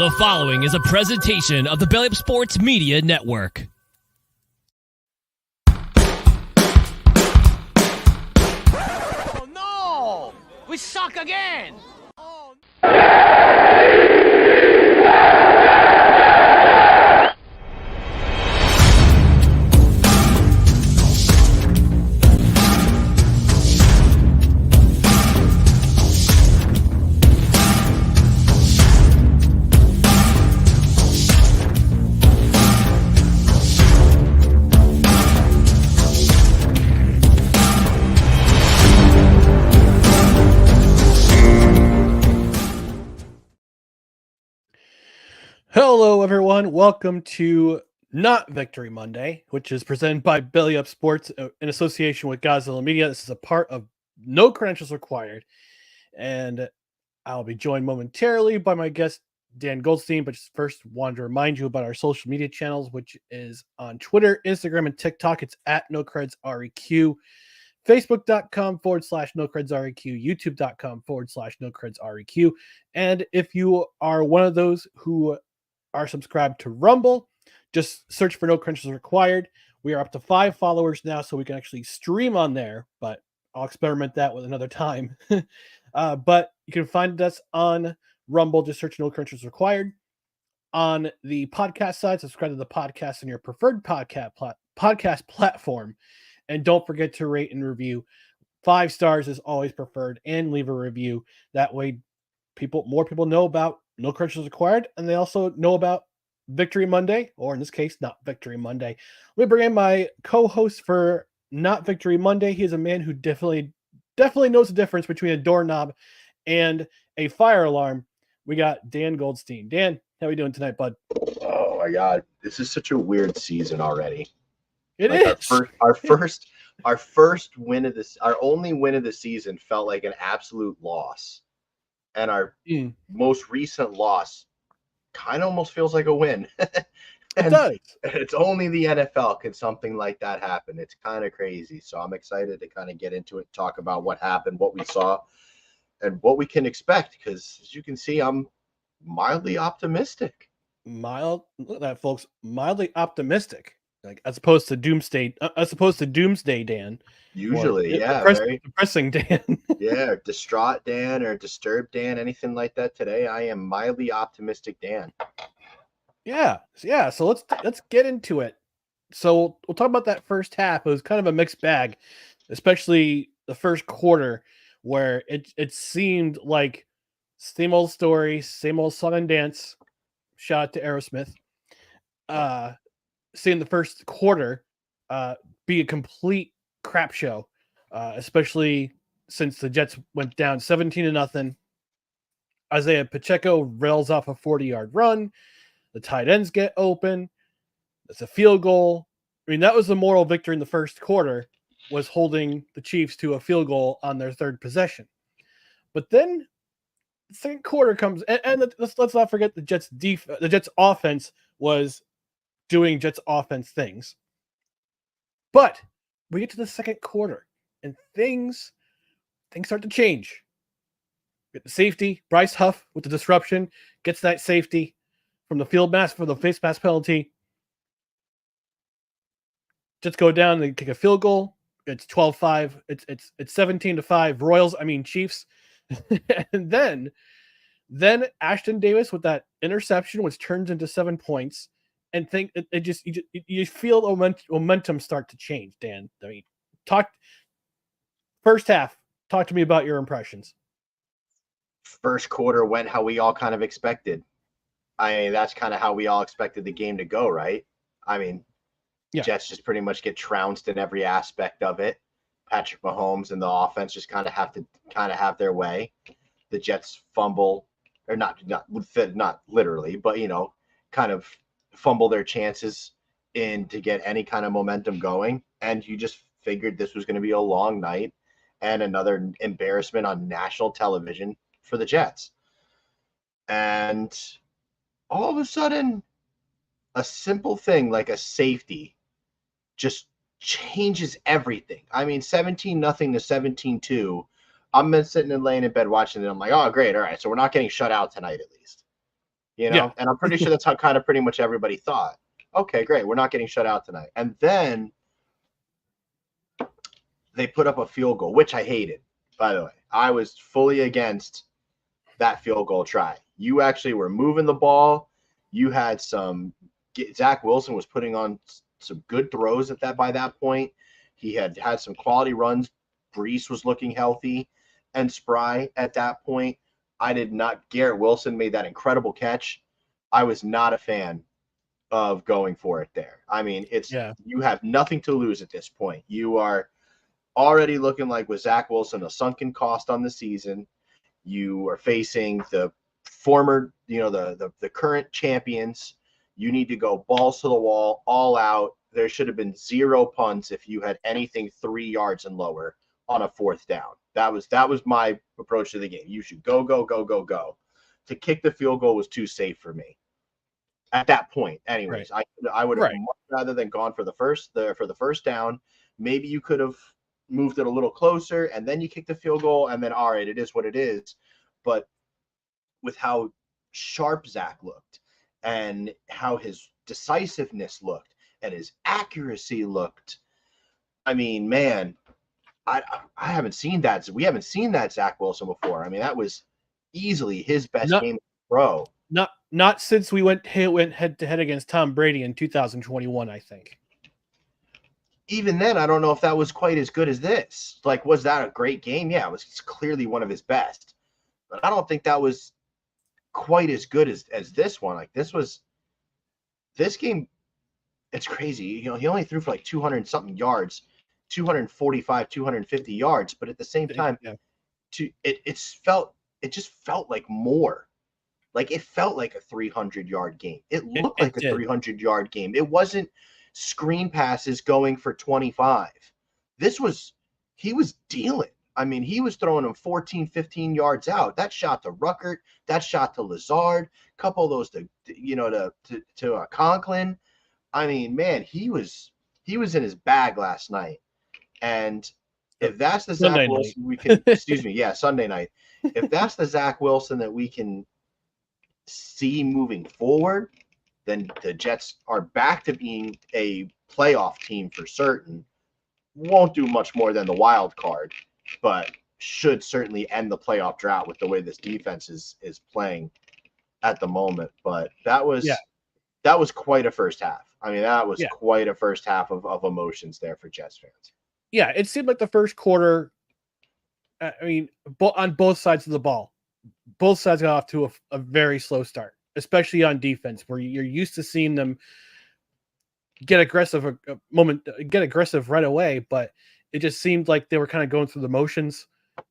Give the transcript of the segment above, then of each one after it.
The following is a presentation of the Belly Up Sports Media Network. Oh no! We suck again! Oh. Hello, everyone. Welcome to Not Victory Monday, which is presented by Belly Up Sports in association with Gozilla Media. This is a part of No Credentials Required, and I'll be joined momentarily by my guest, Dan Goldstein. But just first, wanted to remind you about our social media channels, which is on Twitter, Instagram, and TikTok. It's at NoCredsREQ. Facebook.com/NoCredsREQ, YouTube.com/NoCredsREQ. And if you are one of those who are subscribed to Rumble, just search for No Credentials Required. We are up to 5 followers now, so we can actually stream on there, but I'll experiment that with another time. But you can find us on Rumble, just search No Credentials Required. On the podcast side, subscribe to the podcast in your preferred podcast platform. And don't forget to rate and review. 5 stars is always preferred, and leave a review. That way more people know about No Credentials Required, and they also know about Victory Monday, or in this case, Not Victory Monday. Let me bring in my co-host for Not Victory Monday. He is a man who definitely knows the difference between a doorknob and a fire alarm. We got Dan Goldstein. Dan, how are we doing tonight, bud? Oh my God, this is such a weird season already. It like is. Our first win of this, our only win of the season felt like an absolute loss. And our most recent loss kind of almost feels like a win. It does. It's only the NFL can something like that happen. It's kind of crazy. So I'm excited to kind of get into it, talk about what happened, what we saw, and what we can expect. Because as you can see, I'm mildly optimistic. Look at that, folks. Mildly optimistic. Like as opposed to doomsday, Dan. Usually, depressing Dan. Yeah, distraught Dan or disturbed Dan, anything like that. Today, I am mildly optimistic Dan. Yeah. So let's get into it. So we'll talk about that first half. It was kind of a mixed bag, especially the first quarter, where it seemed like same old story, same old song and dance. Shout out to Aerosmith. Seeing the first quarter be a complete crap show, especially since the Jets went down 17-0. Isaiah Pacheco rails off a 40-yard run. The tight ends get open. It's a field goal. I mean, that was the moral victory in the first quarter, was holding the Chiefs to a field goal on their third possession. But then the second quarter comes, and let's not forget the Jets' offense was doing Jets offense things. But we get to the second quarter and things start to change. Get the safety, Bryce Huff with the disruption, gets that safety from the field mask for the face mask penalty. Jets go down, they kick a field goal. It's 12-5. It's 17-5. Chiefs. And then Ashton Davis with that interception, which turns into 7 points. And you feel the momentum start to change, Dan. I mean, first half. Talk to me about your impressions. First quarter went how we all kind of expected. I mean, that's kind of how we all expected the game to go, right? I mean, yeah. Jets just pretty much get trounced in every aspect of it. Patrick Mahomes and the offense just kind of have to have their way. The Jets fumble, or not literally, but kind of fumble their chances to get any kind of momentum going, and you just figured this was going to be a long night and another embarrassment on national television for the Jets. And all of a sudden, a simple thing like a safety just changes everything. I mean, 17-0 to 17-2. I'm been sitting and laying in bed watching it. I'm like, oh, great. All right. So we're not getting shut out tonight, at least. Yeah. And I'm pretty sure that's how kind of pretty much everybody thought. Okay, great. We're not getting shut out tonight. And then they put up a field goal, which I hated, by the way. I was fully against that field goal try. You actually were moving the ball. You had Zach Wilson was putting on some good throws by that point. He had some quality runs. Brees was looking healthy and spry at that point. Garrett Wilson made that incredible catch. I was not a fan of going for it there. I mean, you have nothing to lose at this point. You are already looking like with Zach Wilson, a sunken cost on the season. You are facing the former, the current champions. You need to go balls to the wall, all out. There should have been 0 punts if you had anything 3 yards and lower on a 4th down. That was my approach to the game. You should go, go, go, go, go. To kick the field goal was too safe for me at that point. Anyways, right. I would have much rather than gone for the first down. Maybe you could have moved it a little closer, and then you kick the field goal, and then all right, it is what it is. But with how sharp Zach looked, and how his decisiveness looked, and his accuracy looked, I mean, man, I haven't seen that. We haven't seen that Zach Wilson before. I mean, that was easily his best game pro. Not since we went head to head against Tom Brady in 2021, I think. Even then, I don't know if that was quite as good as this. Like, was that a great game? Yeah, it was clearly one of his best. But I don't think that was quite as good as this one. Like, this game, it's crazy. He only threw for like 200 something yards, 245, 250 yards. But at the same time, it just felt like more. Like, it felt like a 300-yard game. It looked like a 300-yard game. It wasn't screen passes going for 25. He was dealing. I mean, he was throwing them 14, 15 yards out. That shot to Ruckert, that shot to Lazard, a couple of those to Conklin. I mean, man, he was in his bag last night. And if that's the Zach Wilson we can, Sunday night. If that's the Zach Wilson that we can see moving forward, then the Jets are back to being a playoff team for certain. Won't do much more than the wild card, but should certainly end the playoff drought with the way this defense is playing at the moment. But that was quite a first half. I mean, that was quite a first half of emotions there for Jets fans. Yeah, it seemed like the first quarter, I mean, on both sides of the ball, both sides got off to a very slow start, especially on defense, where you're used to seeing them get aggressive right away, but it just seemed like they were kind of going through the motions,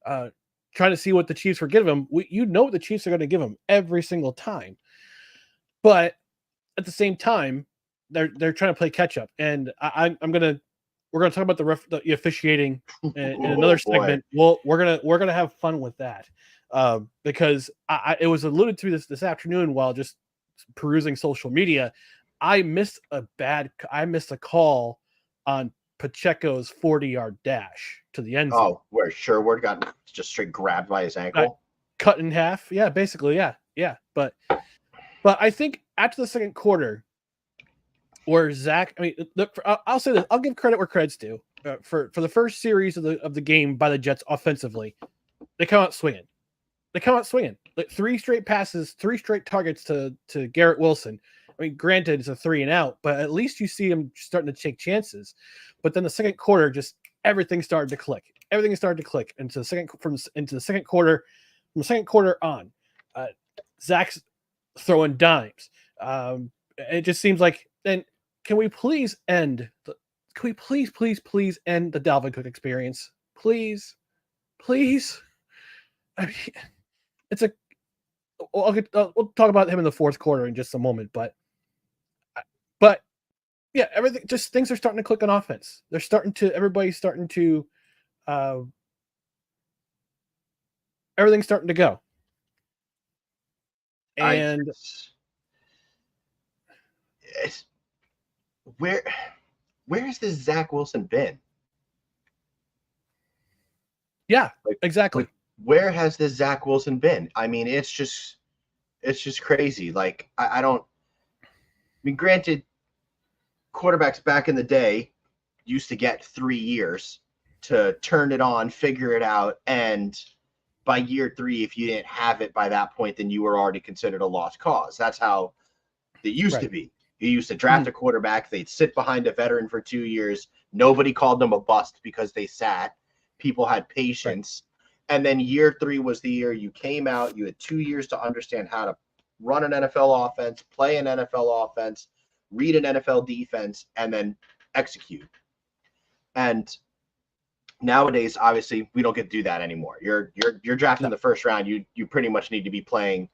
trying to see what the Chiefs were giving them. What the Chiefs are going to give them every single time, but at the same time, they're trying to play catch up. And we're gonna talk about the officiating in another segment. Well, we're gonna have fun with that. Because it was alluded to this afternoon while just perusing social media. I missed a call on Pacheco's 40-yard dash to the end zone. Oh, where Sherwood got just straight grabbed by his ankle, cut in half. Yeah, basically, yeah. But I think after the second quarter, where Zach, I mean, I'll say this. I'll give credit where credit's due. For the first series of the game by the Jets offensively, they come out swinging. Like 3 straight passes, 3 straight targets to Garrett Wilson. I mean, granted, it's a 3 and out, but at least you see him starting to take chances. But then the second quarter, just everything started to click. Everything started to click into the second quarter. From the second quarter on, Zach's throwing dimes. It just seems like. Then can we please end the Dalvin Cook experience, please? I mean, we'll talk about him in the fourth quarter in just a moment, but yeah, things are starting to click on offense. Everybody's starting to, everything's starting to go. And where has this Zach Wilson been? Yeah, exactly. Where has this Zach Wilson been? I mean, it's just It's just crazy. Like, I don't. I mean, granted, quarterbacks back in the day used to get 3 years to turn it on, figure it out, and by year 3, if you didn't have it by that point, then you were already considered a lost cause. That's how it used to be. You used to draft a quarterback, they'd sit behind a veteran for 2 years. Nobody called them a bust because they sat. People had patience. And then year 3 was the year you came out. You had 2 years to understand how to run an NFL offense, play an NFL offense, read an NFL defense, and then execute. And nowadays, obviously, we don't get to do that anymore. You're drafting the first round. You pretty much need to be playing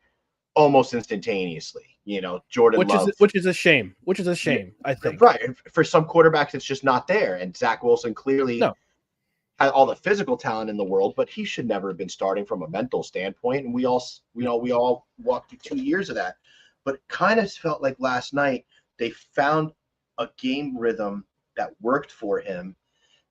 almost instantaneously. You know, Jordan Love, which is a shame. Which is a shame, I think. Right. For some quarterbacks, it's just not there. And Zach Wilson clearly had all the physical talent in the world, but he should never have been starting from a mental standpoint. And we all walked through 2 years of that. But it kind of felt like last night they found a game rhythm that worked for him.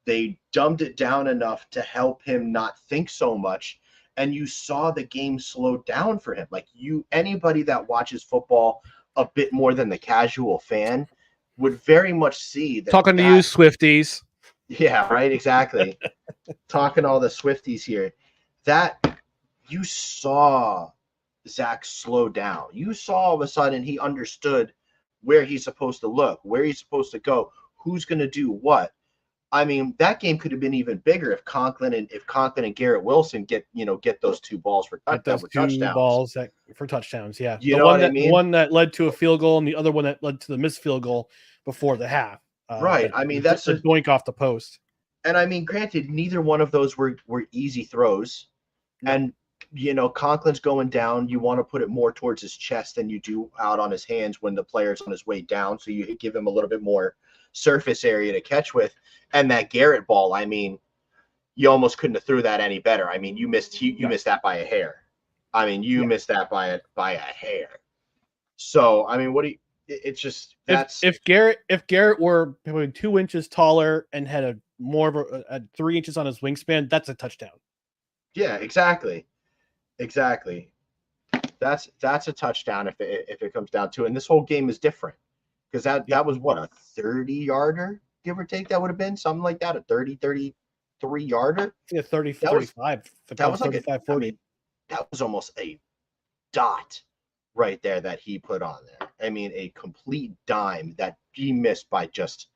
They dumbed it down enough to help him not think so much. And you saw the game slow down for him. Like anybody that watches football a bit more than the casual fan would very much see that. Talking to you, Swifties. Yeah, right. Exactly. Talking all the Swifties here. That you saw Zach slow down. You saw all of a sudden he understood where he's supposed to look, where he's supposed to go, who's going to do what. I mean, that game could have been even bigger if Conklin and Garrett Wilson get those 2 balls for touchdowns. Balls for touchdowns, yeah. You know what I mean? One that led to a field goal and the other one that led to the missed field goal before the half. Right. I mean, that's a doink off the post. And I mean, granted, neither one of those were easy throws. And Conklin's going down. You want to put it more towards his chest than you do out on his hands when the player's on his way down. So you give him a little bit more surface area to catch with. And that Garrett ball, I mean, you almost couldn't have threw that any better. I mean, you missed that by a hair. I mean, missed that by a hair. So, I mean, it's just that's if Garrett were probably 2 inches taller and had a more of a 3 inches on his wingspan, that's a touchdown. Yeah, exactly. That's a touchdown if it comes down to it. And this whole game is different because that was what, a 30-yarder, give or take. That would have been something like that, a 33-yarder. Yeah, 35. That was like 35, 40. I mean, that was almost a dot right there that he put on there. I mean, a complete dime that he missed by just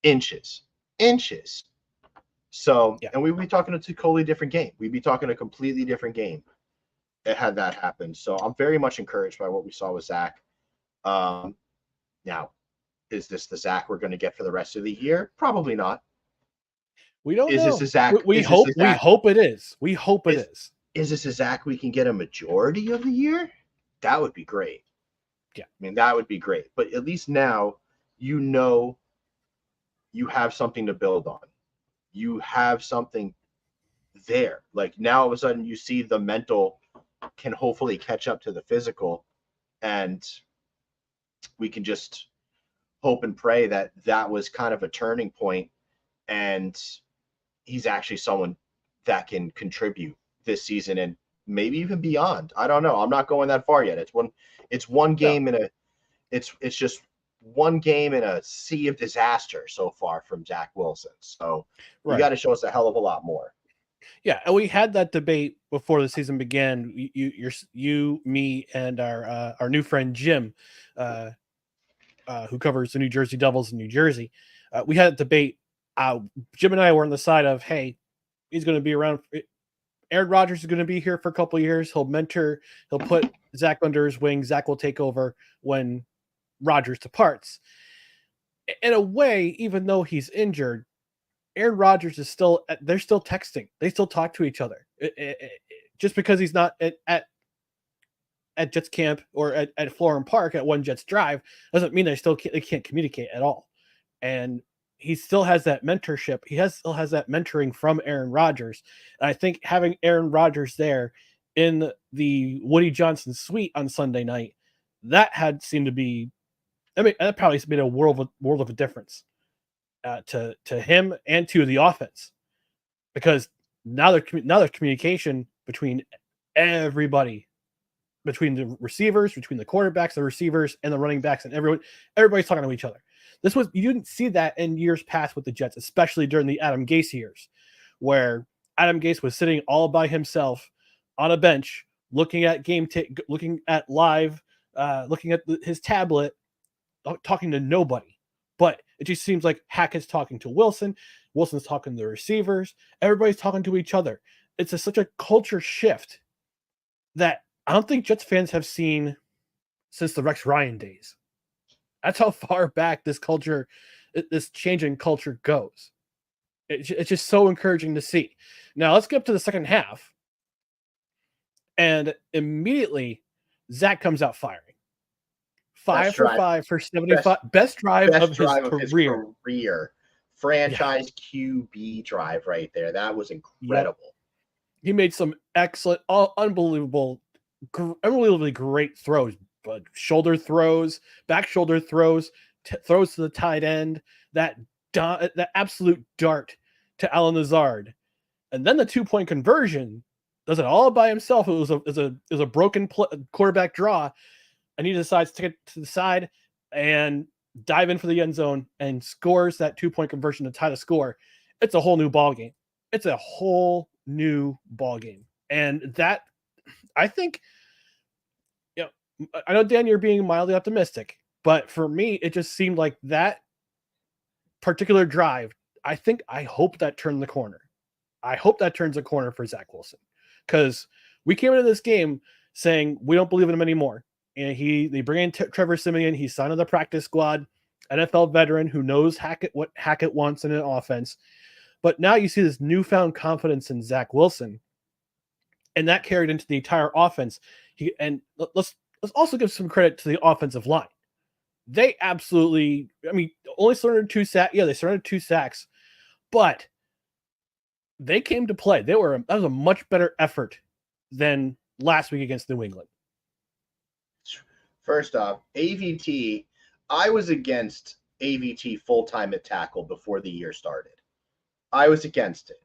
inches. So, and we'd be talking a totally different game. We'd be talking a completely different game had that happened. So I'm very much encouraged by what we saw with Zach. Now, is this the Zach we're going to get for the rest of the year? Probably not. We don't know. Is this a Zach? We hope it is. We hope it is. Is this a Zach we can get a majority of the year? That would be great. Yeah. I mean, that would be great. But at least now you have something to build on. You have something there. Like now all of a sudden you see the mental can hopefully catch up to the physical, and we can just hope and pray that was kind of a turning point and he's actually someone that can contribute this season and maybe even beyond. I don't know. I'm not going that far yet. It's one game it's just one game in a sea of disaster so far from Zach Wilson. So you got to show us a hell of a lot more. Yeah, and we had that debate before the season began. You, me, and our new friend Jim, who covers the New Jersey Devils in New Jersey. We had a debate. Jim and I were on the side of, hey, he's going to be around. Aaron Rodgers is going to be here for a couple of years. He'll mentor. He'll put Zach under his wing. Zach will take over when Rodgers departs. In a way, even though he's injured, Aaron Rodgers is still. They're still texting. They still talk to each other. Just because he's not at Jets camp or at Florham Park at One Jets Drive doesn't mean they can't communicate at all. And he still has that mentorship. Still has that mentoring from Aaron Rodgers. And I think having Aaron Rodgers there in the Woody Johnson suite on Sunday night, that had seemed to be. I mean, that probably made a world of a difference to him and to the offense, because now there's communication between everybody between the receivers, between the quarterbacks, the receivers, and the running backs, and everybody's talking to each other. You didn't see that in years past with the Jets, especially during the Adam Gase years, where Adam Gase was sitting all by himself on a bench, looking at looking at live, looking at his tablet, talking to nobody. But it just seems like Hackett's talking to Wilson, Wilson's talking to the receivers, everybody's talking to each other. It's such a culture shift that I don't think Jets fans have seen since the Rex Ryan days. That's how far back this change in culture goes. It's just so encouraging to see. Now let's get up to the second half. And immediately, Zach comes out firing. 5 for 5 for 75. Best drive of his career. Franchise QB drive right there. That was incredible. Yep. He made some excellent, unbelievably great throws. But shoulder throws, back shoulder throws, throws to the tight end, that absolute dart to Alan Lazard. And then the 2-point conversion does it all by himself. It was a broken quarterback draw, and he decides to take it to the side and dive in for the end zone and scores that 2-point conversion to tie the score. It's a whole new ball game. It's a whole new ball game. And that, I think, I know, Dan, you're being mildly optimistic, but for me, it just seemed like that particular drive, I hope that turned the corner. I hope that turns the corner for Zach Wilson, because we came into this game saying we don't believe in him anymore. And they bring in Trevor Siemian. He's signed on the practice squad, NFL veteran who knows what Hackett wants in an offense. But now you see this newfound confidence in Zach Wilson, and that carried into the entire offense. Let's also give some credit to the offensive line. They absolutely, only surrendered 2 sacks. Yeah, they surrendered 2 sacks, but they came to play. That was a much better effort than last week against New England. First off, AVT, I was against AVT full-time at tackle before the year started. I was against it.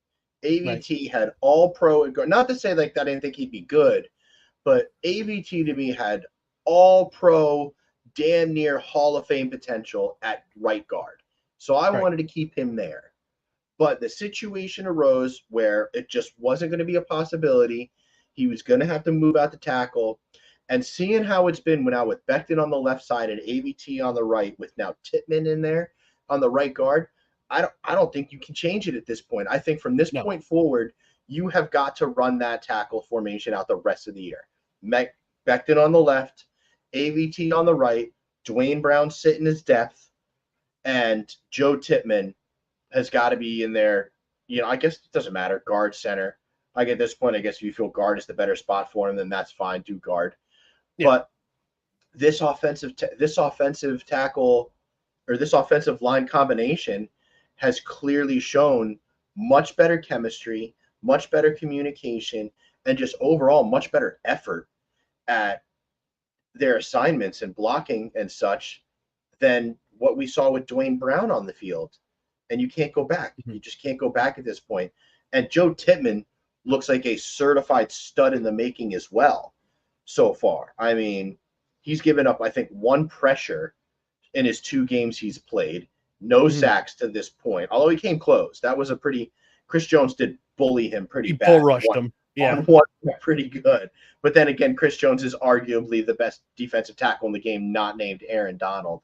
AVT had all pro, not to say like that I didn't think he'd be good, but AVT to me had all pro, damn near Hall of Fame potential at right guard. So I wanted to keep him there. But the situation arose where it just wasn't going to be a possibility. He was going to have to move out to tackle. And seeing how it's been now with Becton on the left side and AVT on the right, with now Tittman in there on the right guard, I don't think you can change it at this point. I think from this point forward, you have got to run that tackle formation out the rest of the year. Becton on the left, AVT on the right, Dwayne Brown sitting his depth, and Joe Tittman has got to be in there. I guess it doesn't matter, guard, center. At this point, I guess if you feel guard is the better spot for him, then that's fine, do guard. Yeah. But this offensive tackle, or this offensive line combination, has clearly shown much better chemistry, much better communication, and just overall much better effort at their assignments and blocking and such than what we saw with Dwayne Brown on the field. And you can't go back. Mm-hmm. You just can't go back at this point. And Joe Tittman looks like a certified stud in the making as well so far. He's given up, I think, 1 pressure in his 2 games he's played. No sacks to this point, although he came close. That was Chris Jones did bully him pretty bad. Bull rushed him. Yeah. On one, pretty good. But then again, Chris Jones is arguably the best defensive tackle in the game, not named Aaron Donald.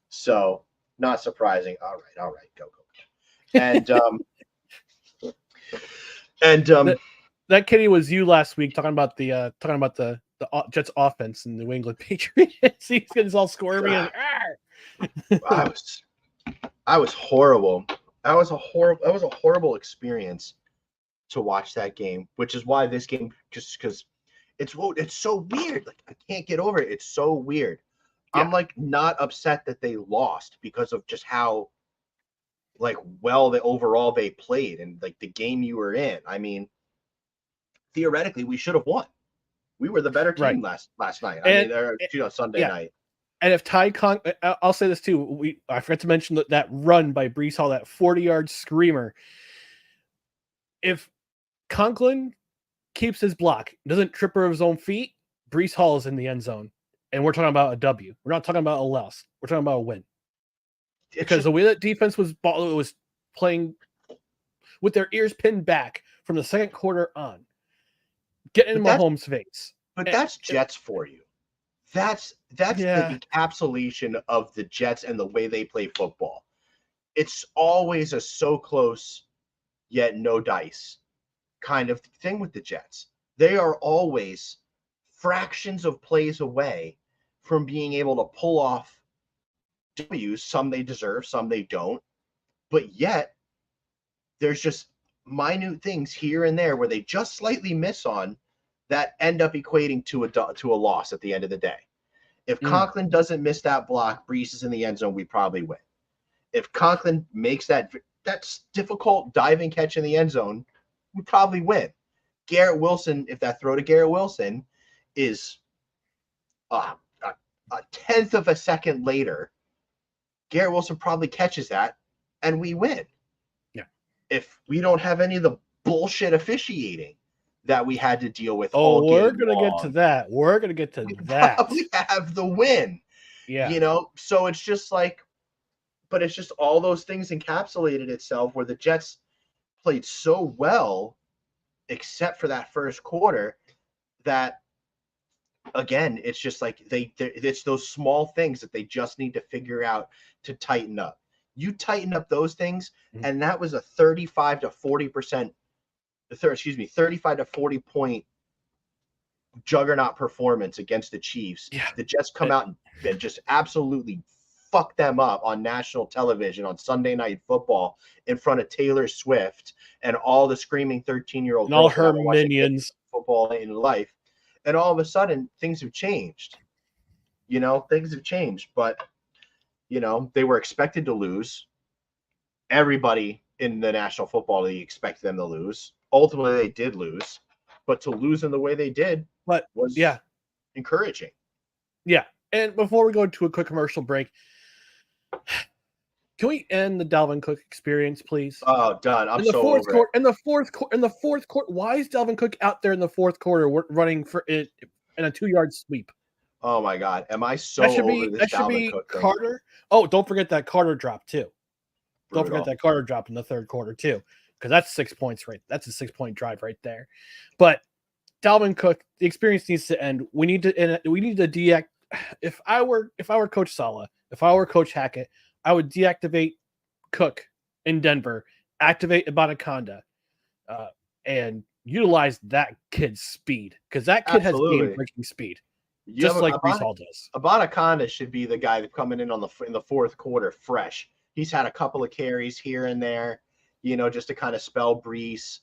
So not surprising. All right, go. And that kitty was you last week talking about the Jets offense in the New England Patriots. He's getting all squirmy and I was horrible. That was a horrible experience to watch that game, which is why this game, just because it's so weird. Like, I can't get over it. It's so weird. Yeah. I'm not upset that they lost because of just how well they played and the game you were in. Theoretically, we should have won. We were the better team last night. Sunday night. And if I'll say this too. I forgot to mention that run by Breece Hall, that 40-yard screamer. If Conklin keeps his block, doesn't trip over his own feet, Brees Hall is in the end zone, and we're talking about a W. We're not talking about a loss. We're talking about a win. Because the way that defense was playing with their ears pinned back from the second quarter on, getting in Mahomes' face. But that's Jets for you. That's the encapsulation of the Jets and the way they play football. It's always a so close yet no dice kind of thing with the Jets. They are always fractions of plays away from being able to pull off W's. Some they deserve, some they don't. But yet, there's just minute things here and there where they just slightly miss on that end up equating to a loss at the end of the day. If Conklin doesn't miss that block, Brees is in the end zone, we probably win. If Conklin makes that difficult diving catch in the end zone, we probably win. Garrett Wilson, if that throw to Garrett Wilson is a tenth of a second later, Garrett Wilson probably catches that and we win. Yeah. If we don't have any of the bullshit officiating that we had to deal with. We're going to get to that. We're going to get to that. Probably have the win. Yeah. You know, so it's just like, but it's just all those things encapsulated itself where the Jets played so well, except for that first quarter, that again, it's just like it's those small things that they just need to figure out to tighten up. You tighten up those things, and that was a 35 to 40% 35 to 40 point juggernaut performance against the Chiefs. Yeah. The Jets come out and just absolutely fuck them up on national television on Sunday Night Football in front of Taylor Swift and all the screaming 13-year-old and all her minions football in life. And all of a sudden things have changed. You know, things have changed, but you know, they were expected to lose. Everybody in the National Football League expected them to lose. Ultimately, they did lose, but to lose in the way they did was encouraging. Yeah. And before we go to a quick commercial break, can we end the Dalvin Cook experience, please? Oh, done. I'm so over it. In the fourth quarter, why is Dalvin Cook out there in the fourth quarter running for it in a 2-yard sweep? Oh my God, am I so over this Dalvin Cook thing? Carter. Oh, don't forget that Carter drop too. Don't forget that Carter drop in the third quarter too, because that's 6 points right. That's a 6-point drive right there. But Dalvin Cook, the experience needs to end. We need to deactivate. If I were Coach Saleh, if I were Coach Hackett, I would deactivate Cook in Denver, activate Ibanaconda, and utilize that kid's speed, because that kid has game-breaking speed, just like Brees Hall does. Ibanaconda should be the guy coming in in the fourth quarter fresh. He's had a couple of carries here and there, you know, just to kind of spell Brees,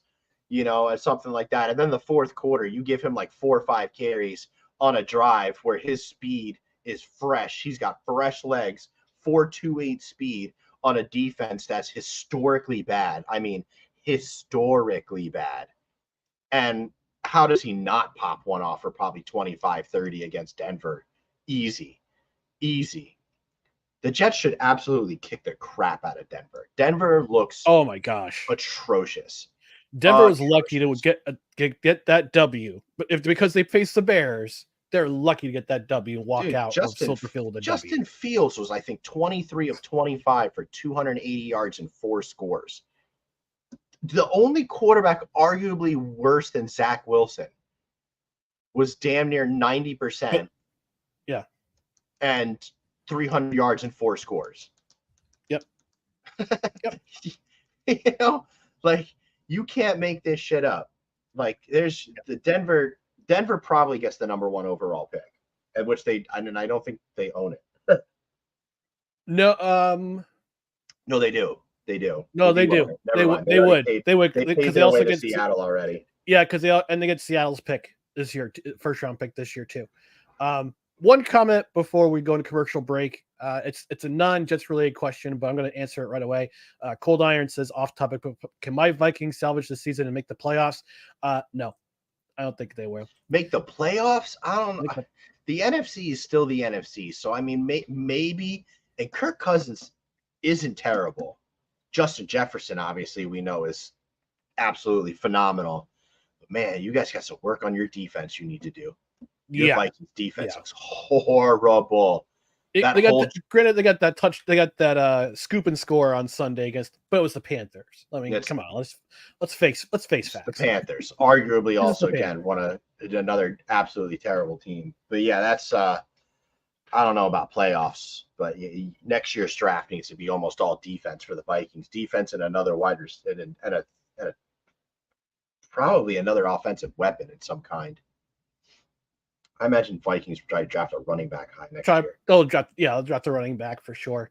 you know, and something like that. And then the fourth quarter, you give him like 4 or 5 carries on a drive where his speed is fresh. He's got fresh legs, 4.28 speed on a defense that's historically bad. I mean, historically bad. And how does he not pop one off for probably 25-30 against Denver? Easy. The Jets should absolutely kick the crap out of Denver. Denver looks atrocious. Denver was lucky to get that W, but because they face the Bears, they're lucky to get that W and walk out of Soldier Field with a W. Justin Fields was, I think, 23 of 25 for 280 yards and 4 scores. The only quarterback arguably worse than Zach Wilson was damn near 90%. Yeah. And 300 yards and 4 scores. Yep. You know, like, you can't make this shit up. Like, there's the Denver probably gets the number 1 overall pick, at which I don't think they own it. No, no, they do. They do. No, they do. They would because they also get Seattle already. Yeah, because they get Seattle's pick this year, first round pick this year too. One comment before we go into commercial break. It's a non-Jets related question, but I'm going to answer it right away. Cold Iron says, off topic, but can my Vikings salvage the season and make the playoffs? No, I don't think they will. Make the playoffs? I don't know. The NFC is still the NFC. So, I mean, maybe. And Kirk Cousins isn't terrible. Justin Jefferson, obviously, we know is absolutely phenomenal. But, man, you guys got some work on your defense you need to do. Your Vikings defense was horrible. Granted, they got that touch. They got that scoop and score on Sunday but it was the Panthers. I mean, come on, let's face facts. The Panthers, arguably, also again another absolutely terrible team. But yeah, that's I don't know about playoffs, but next year's draft needs to be almost all defense for the Vikings. Defense and another wide receiver and probably another offensive weapon in some kind. I imagine Vikings try to draft a running back high next year. They'll draft the running back for sure.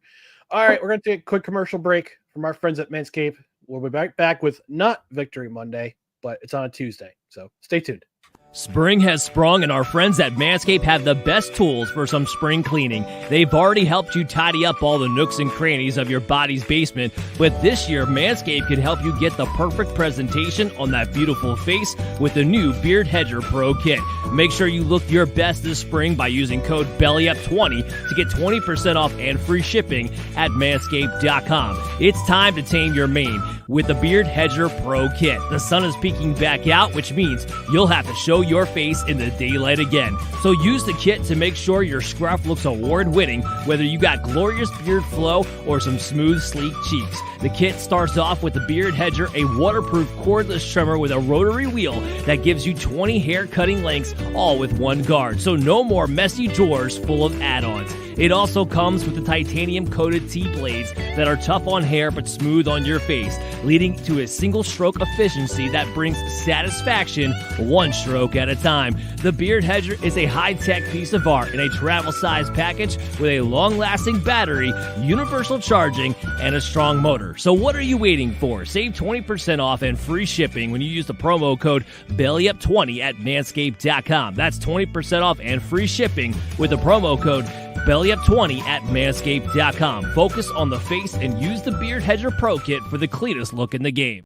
All right, we're going to take a quick commercial break from our friends at Manscaped. We'll be back with not Victory Monday, but it's on a Tuesday, so stay tuned. Spring has sprung, and our friends at Manscaped have the best tools for some spring cleaning. They've already helped you tidy up all the nooks and crannies of your body's basement, but this year, Manscaped can help you get the perfect presentation on that beautiful face with the new Beard Hedger Pro Kit. Make sure you look your best this spring by using code BELLYUP20 to get 20% off and free shipping at Manscaped.com. It's time to tame your mane with the Beard Hedger Pro Kit. The sun is peeking back out, which means you'll have to show your face in the daylight again. So use the kit to make sure your scruff looks award-winning, whether you got glorious beard flow or some smooth, sleek cheeks. The kit starts off with the Beard Hedger, a waterproof cordless trimmer with a rotary wheel that gives you 20 hair cutting lengths, all with one guard. So no more messy drawers full of add-ons. It also comes with the titanium-coated T-blades that are tough on hair but smooth on your face, leading to a single-stroke efficiency that brings satisfaction one stroke at a time. The Beard Hedger is a high-tech piece of art in a travel-size package with a long-lasting battery, universal charging, and a strong motor. So what are you waiting for? Save 20% off and free shipping when you use the promo code BELLYUP20 at Manscaped.com. That's 20% off and free shipping with the promo code BELLYUP20 at Manscaped.com. Focus on the face and use the Beard Hedger Pro Kit for the cleanest look in the game.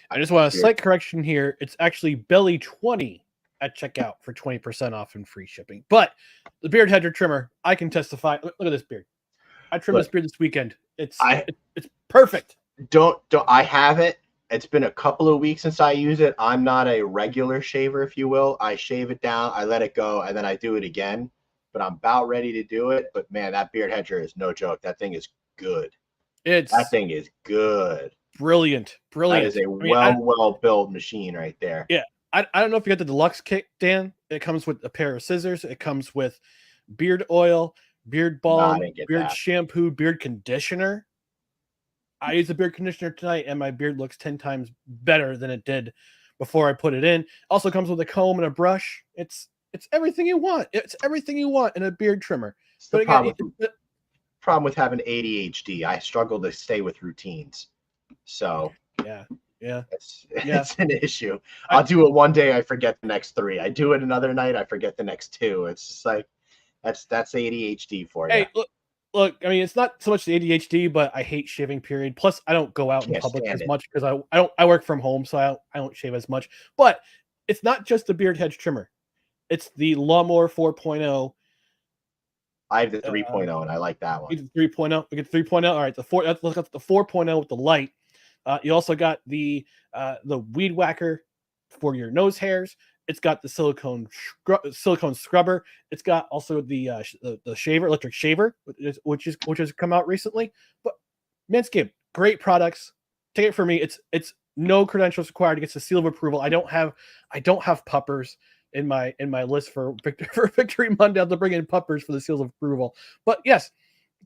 I just want a slight correction here. It's actually Belly20 at checkout for 20% off and free shipping. But the Beard Hedger trimmer, I can testify. Look at this beard. I trimmed this beard this weekend. It's perfect. Don't I have it? It's been a couple of weeks since I use it. I'm not a regular shaver, if you will. I shave it down, I let it go, and then I do it again. But I'm about ready to do it. But man, that Beard Hedger is no joke. That thing is good. That thing is good. Brilliant. That is a well-built machine right there. Yeah. I don't know if you got the deluxe kit, Dan. It comes with a pair of scissors. It comes with beard oil, beard balm, beard shampoo, beard conditioner. I use the beard conditioner tonight, and my beard looks 10 times better than it did before I put it in. Also comes with a comb and a brush. It's everything you want. It's everything you want in a beard trimmer. But again, problem with having ADHD. I struggle to stay with routines. So yeah, it's an issue. I'll do it one day, I forget the next three. I do it another night, I forget the next two. It's just like that's ADHD for you. Hey, look, I mean, it's not so much the ADHD, but I hate shaving. Period. Plus, I don't go out in public as much because I work from home, so I don't shave as much. But it's not just the Beard Hedge trimmer; it's the Lawnmower 4.0. I have the 3.0, and I like that one. We get 3.0. We get 3.0. All right, let's look at the 4.0 with the light. You also got the weed whacker for your nose hairs. It's got the silicone scrubber. It's got also the shaver, electric shaver, which has come out recently. But Manscaped, great products. Take it from me. It's no credentials required. It gets a seal of approval. I don't have puppers in my list for Victory Monday. I'll have to bring in puppers for the seals of approval. But yes,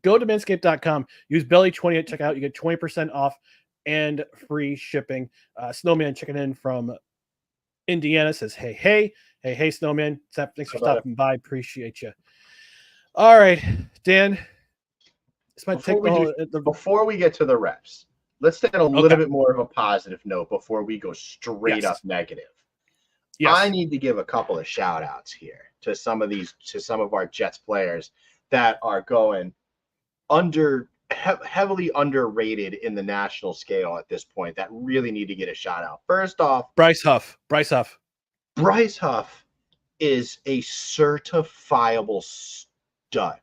go to manscaped.com. Use Belly20 at checkout. You get 20% off and free shipping. Snowman checking in from Indiana says, hey, Snowman. Thanks for stopping by. Appreciate you. All right, Dan. Before we get to the reps, let's stay on a little bit more of a positive note before we go straight up negative. Yes. I need to give a couple of shout outs here to some of our Jets players that are going heavily underrated in the national scale at this point that really need to get a shout out. First off, Bryce Huff. Bryce Huff is a certifiable stud.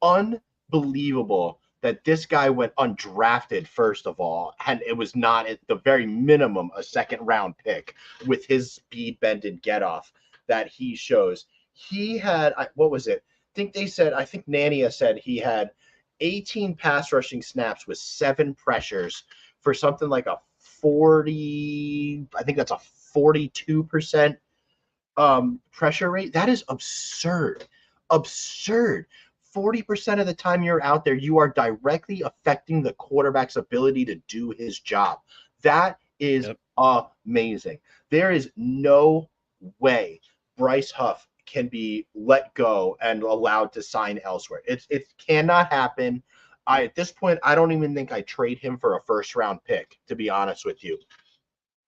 Unbelievable that this guy went undrafted, first of all, and it was not at the very minimum a second round pick with his speed, bend, and get off. that he shows. He had, what was it? I think Nania said he had 18 pass rushing snaps with 7 pressures for something like a 40, I think that's a 42% pressure rate. That is absurd. Absurd. 40% of the time you're out there, you are directly affecting the quarterback's ability to do his job. That is amazing. There is no way Bryce Huff can be let go and allowed to sign elsewhere. It cannot happen. At this point, I don't even think I trade him for a first-round pick, to be honest with you.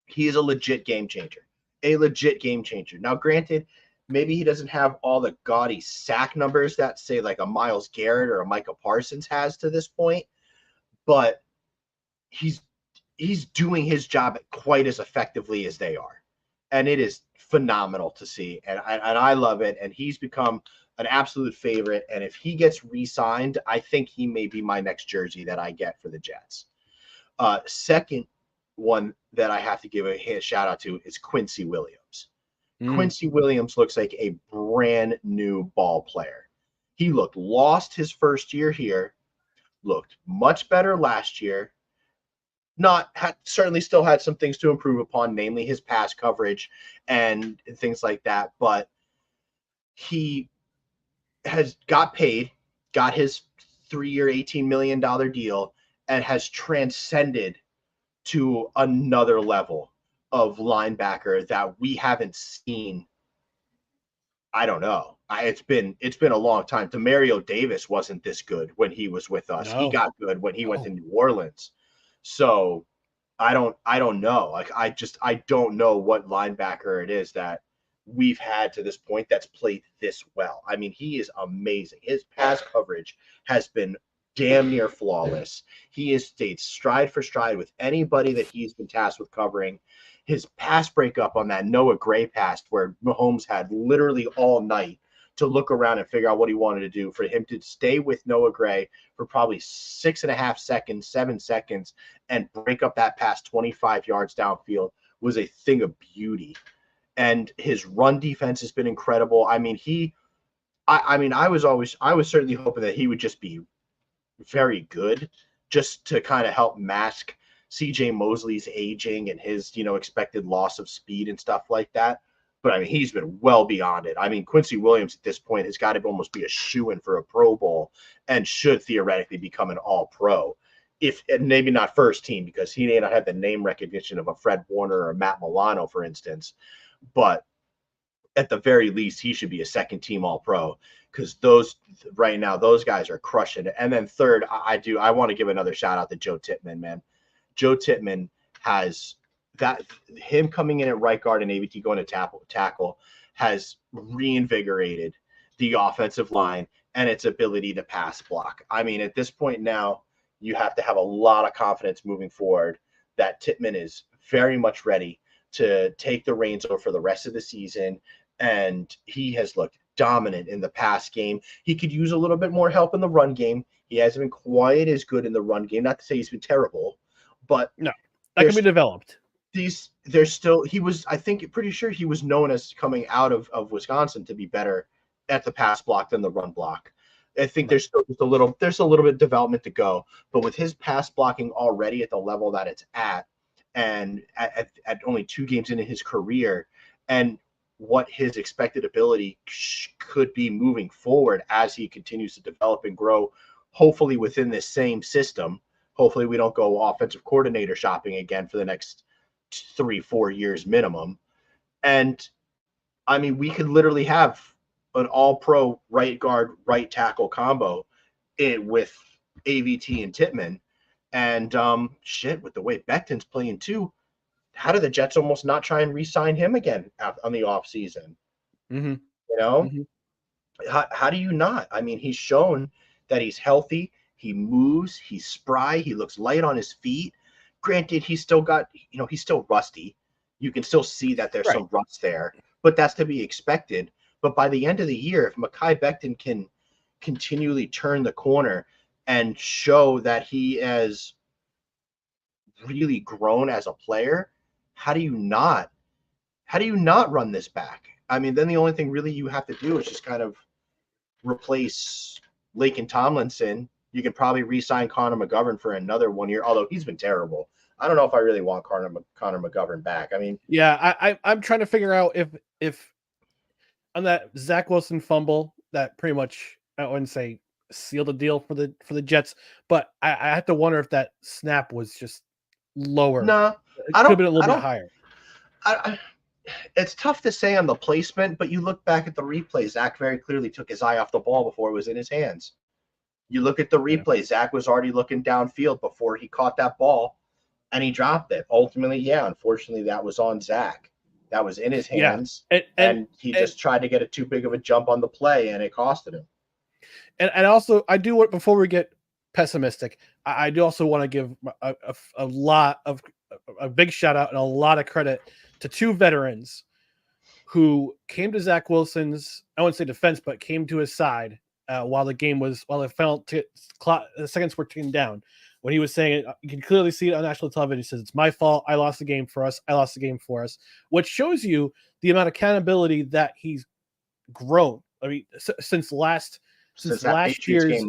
He is a legit game changer. A legit game changer. Now, granted, maybe he doesn't have all the gaudy sack numbers that, say, like a Myles Garrett or a Micah Parsons has to this point, but he's doing his job quite as effectively as they are. And it is phenomenal to see. And I love it. And he's become an absolute favorite. And if he gets re-signed, I think he may be my next jersey that I get for the Jets. Second one that I have to give a shout out to is Quincy Williams. Quincy Williams looks like a brand new ball player. He looked lost his first year here, looked much better last year. Certainly still had some things to improve upon, namely his pass coverage and things like that. But he has got paid, got his 3-year, $18 million deal, and has transcended to another level of linebacker that we haven't seen. I don't know. It's been a long time. Demario Davis wasn't this good when he was with us. No. He got good when he went to New Orleans. So I don't know. Like I don't know what linebacker it is that we've had to this point that's played this well. I mean, he is amazing. His pass coverage has been damn near flawless. He has stayed stride for stride with anybody that he's been tasked with covering. His pass breakup on that Noah Gray pass, where Mahomes had literally all night to look around and figure out what he wanted to do, for him to stay with Noah Gray for probably 6.5 seconds, 7 seconds, and break up that pass 25 yards downfield was a thing of beauty. And his run defense has been incredible. I mean, I was certainly hoping that he would just be very good, just to kind of help mask CJ Mosley's aging and his, expected loss of speed and stuff like that. But I mean, he's been well beyond it. I mean, Quincy Williams at this point has got to almost be a shoo-in for a Pro Bowl and should theoretically become an All-Pro. And maybe not first team, because he may not have the name recognition of a Fred Warner or a Matt Milano, for instance. But at the very least, he should be a second team All-Pro, because those guys are crushing it. And then third, I want to give another shout out to Joe Tippmann, man. Joe Tippmann has him coming in at right guard and AVT going to tackle has reinvigorated the offensive line and its ability to pass block. I mean, at this point now, you have to have a lot of confidence moving forward that Tippmann is very much ready to take the reins over for the rest of the season. And he has looked dominant in the pass game. He could use a little bit more help in the run game. He hasn't been quite as good in the run game. Not to say he's been terrible, but no, that can be developed. Pretty sure he was known as coming out of Wisconsin to be better at the pass block than the run block. I think there's still just a little bit of development to go, but with his pass blocking already at the level that it's at, and at only 2 games into his career, and what his expected ability could be moving forward as he continues to develop and grow, hopefully within this same system. Hopefully we don't go offensive coordinator shopping again for the next 3-4 years minimum. And I mean, we could literally have an all-pro right guard, right tackle combo with AVT and Tippmann. And with the way Becton's playing too, how do the Jets almost not try and re-sign him again on the offseason? Mm-hmm. How do you not? I mean, he's shown that he's healthy. He moves. He's spry. He looks light on his feet. Granted, he's still rusty. You can still see that there's some rust there, but that's to be expected. But by the end of the year, if Mekhi Becton can continually turn the corner and show that he has really grown as a player, how do you not run this back? I mean, then the only thing really you have to do is just kind of replace Laken Tomlinson. You can probably re-sign Connor McGovern for another 1 year, although he's been terrible. I don't know if I really want Connor McGovern back. I mean, yeah, I'm trying to figure out if on that Zach Wilson fumble that pretty much, I wouldn't say sealed the deal for the Jets, but I have to wonder if that snap was just lower. nah, It could have been a little bit higher. It's tough to say on the placement, but you look back at the replay, Zach very clearly took his eye off the ball before it was in his hands. You look at the replay, Zach was already looking downfield before he caught that ball, and he dropped it. Ultimately, yeah, unfortunately, that was on Zach. That was in his hands, and he just tried to get a too big of a jump on the play, and it costed him. And also, I do want, before we get pessimistic, I do also want to give a big shout out and a lot of credit to two veterans who came to Zach Wilson's, I wouldn't say defense, but came to his side while the seconds were ticking down. When he was saying it, you can clearly see it on national television. He says, "It's my fault. I lost the game for us. I lost the game for us," which shows you the amount of accountability that he's grown. I mean, since last year's